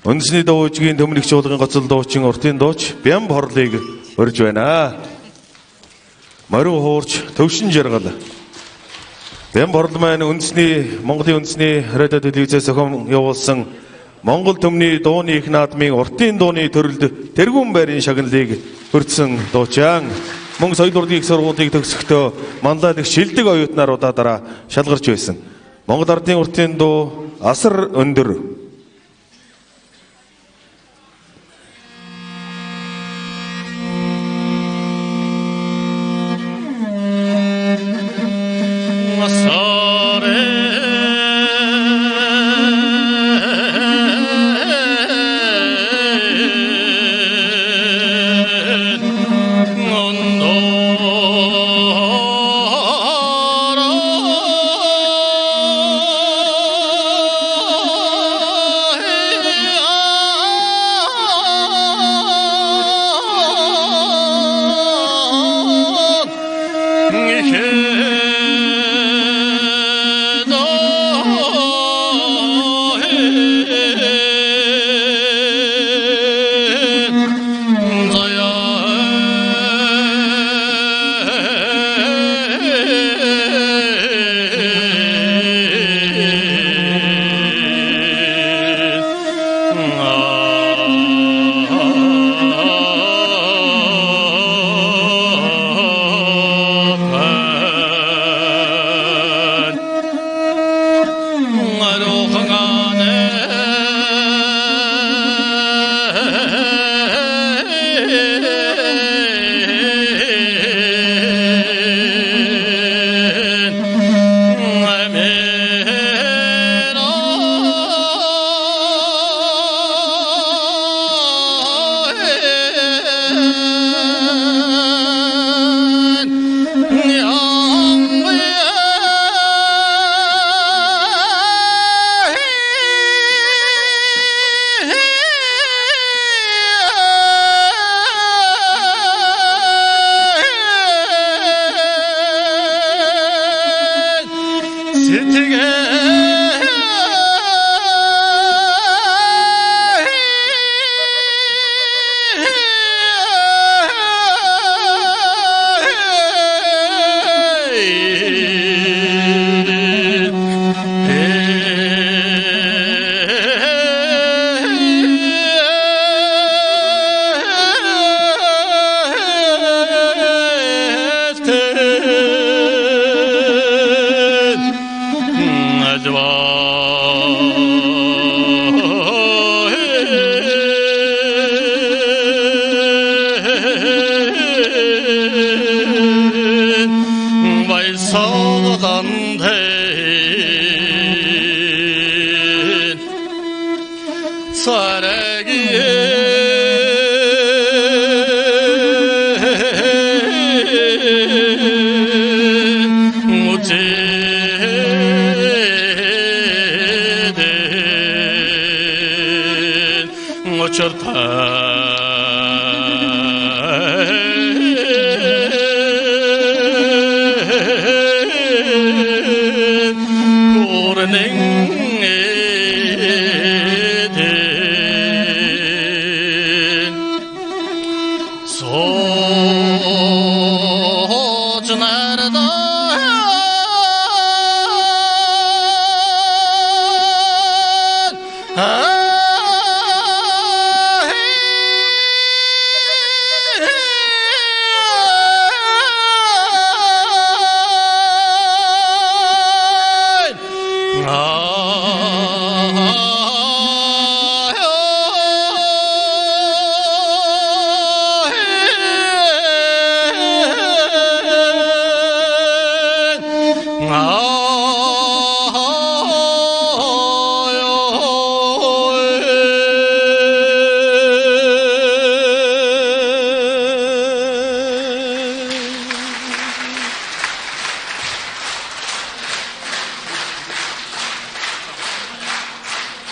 Үндэсний дуучгийн төмөлөгч чуулган гоцол дуучин уртын дууч Бям хорлыг өрж байна. Морин хуурч төвшин жаргал. Бям хорл маань Монголын үндэсний радио телевизээс зохион явуулсан Монгол төмний дууны их наадмын уртын дууны төрөлд тэргүүн байрын шагналыг хүртсэн дуучаан. Мөн соёл урлагийн их сургуулийг төгсөхдөө манлайлагч шилдэг оюутнаар удаадараа шалгарч байсан. Монгол ардын уртын дуу асар өндөр.